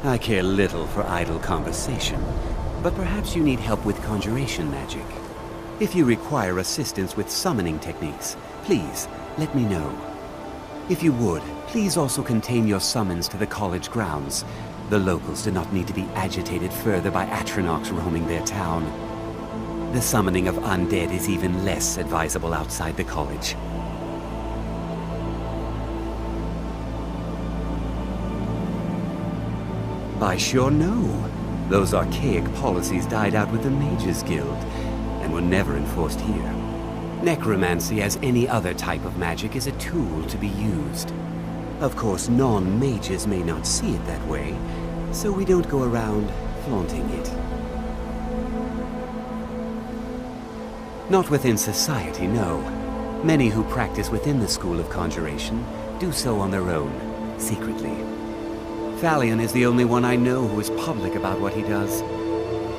I care little for idle conversation, but perhaps you need help with conjuration magic. If you require assistance with summoning techniques, please let me know. If you would, please also contain your summons to the college grounds. The locals do not need to be agitated further by Atronachs roaming their town. The summoning of undead is even less advisable outside the college. I sure know. Those archaic policies died out with the Mages Guild, and were never enforced here. Necromancy, as any other type of magic, is a tool to be used. Of course, non-mages may not see it that way, so we don't go around flaunting it. Not within society, no. Many who practice within the School of Conjuration do so on their own, secretly. Thalion is the only one I know who is public about what he does.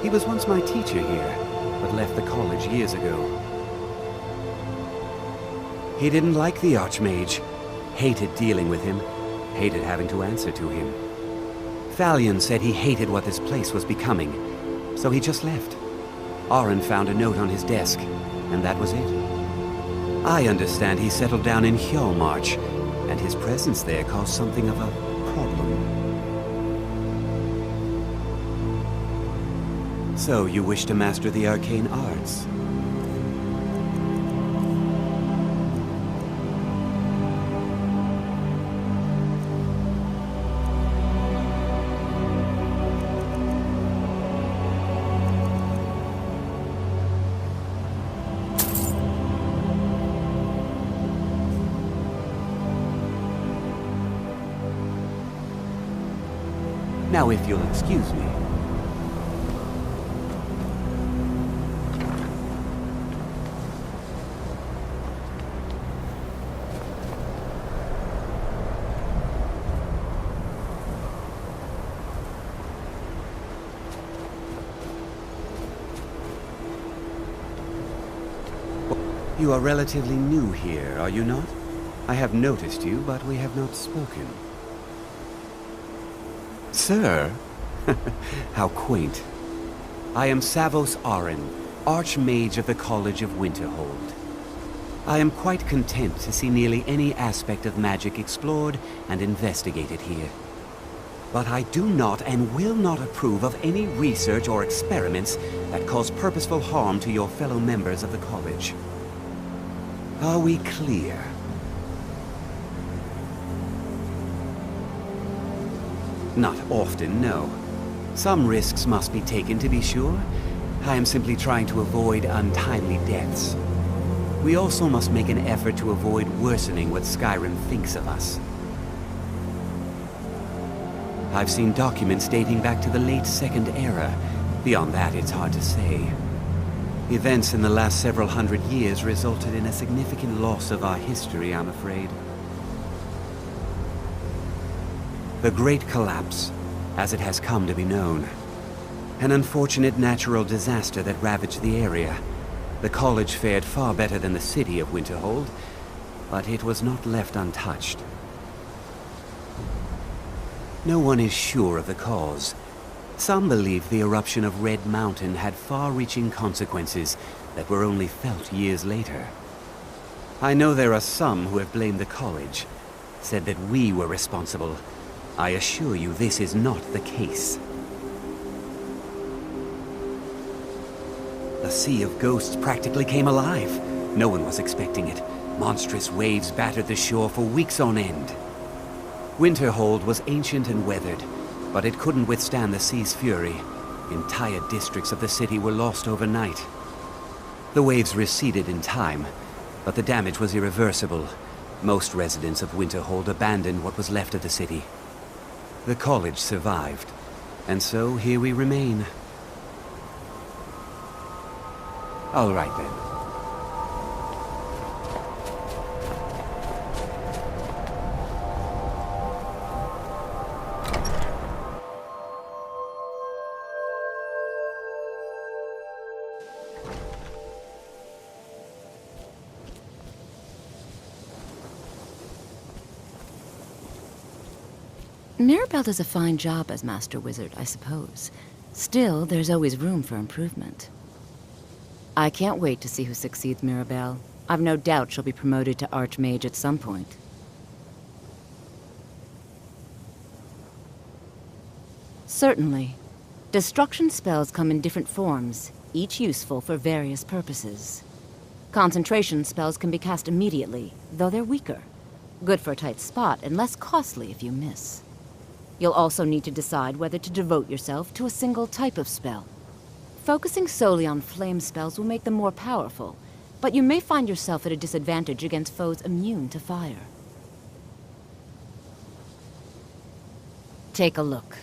He was once my teacher here, but left the college years ago. He didn't like the Arch-Mage, hated dealing with him, hated having to answer to him. Thalion said he hated what this place was becoming, so he just left. Arin found a note on his desk, and that was it. I understand he settled down in Hjalmarch, and his presence there caused something of a problem. So, you wish to master the arcane arts? Now, if you'll excuse me. You are relatively new here, are you not? I have noticed you, but we have not spoken. Sir? How quaint. I am Savos Arin, Arch-Mage of the College of Winterhold. I am quite content to see nearly any aspect of magic explored and investigated here. But I do not and will not approve of any research or experiments that cause purposeful harm to your fellow members of the college. Are we clear? Not often, no. Some risks must be taken, to be sure. I am simply trying to avoid untimely deaths. We also must make an effort to avoid worsening what Skyrim thinks of us. I've seen documents dating back to the late Second Era. Beyond that, it's hard to say. Events in the last several hundred years resulted in a significant loss of our history, I'm afraid. The Great Collapse, as it has come to be known. An unfortunate natural disaster that ravaged the area. The college fared far better than the city of Winterhold, but it was not left untouched. No one is sure of the cause. Some believe the eruption of Red Mountain had far-reaching consequences that were only felt years later. I know there are some who have blamed the college, said that we were responsible. I assure you this is not the case. The Sea of Ghosts practically came alive. No one was expecting it. Monstrous waves battered the shore for weeks on end. Winterhold was ancient and weathered, but it couldn't withstand the sea's fury. Entire districts of the city were lost overnight. The waves receded in time, but the damage was irreversible. Most residents of Winterhold abandoned what was left of the city. The college survived, and so here we remain. All right then. Mirabelle does a fine job as Master Wizard, I suppose. Still, there's always room for improvement. I can't wait to see who succeeds Mirabelle. I've no doubt she'll be promoted to Arch-Mage at some point. Certainly. Destruction spells come in different forms, each useful for various purposes. Concentration spells can be cast immediately, though they're weaker. Good for a tight spot and less costly if you miss. You'll also need to decide whether to devote yourself to a single type of spell. Focusing solely on flame spells will make them more powerful, but you may find yourself at a disadvantage against foes immune to fire. Take a look.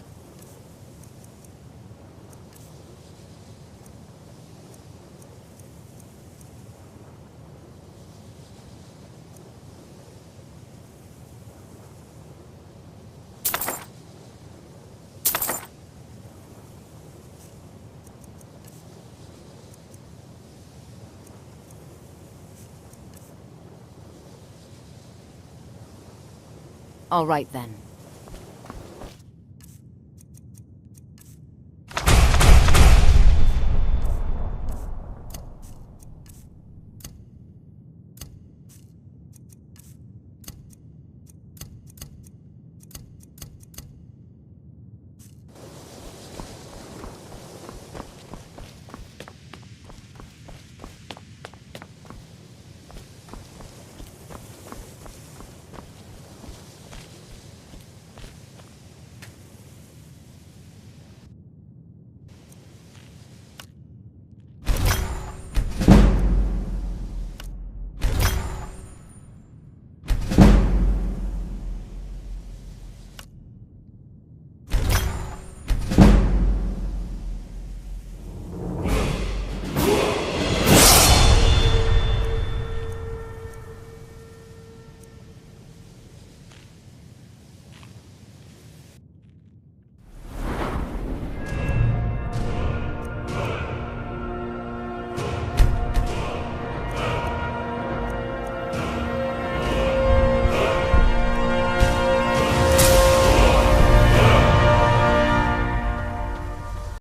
All right, then.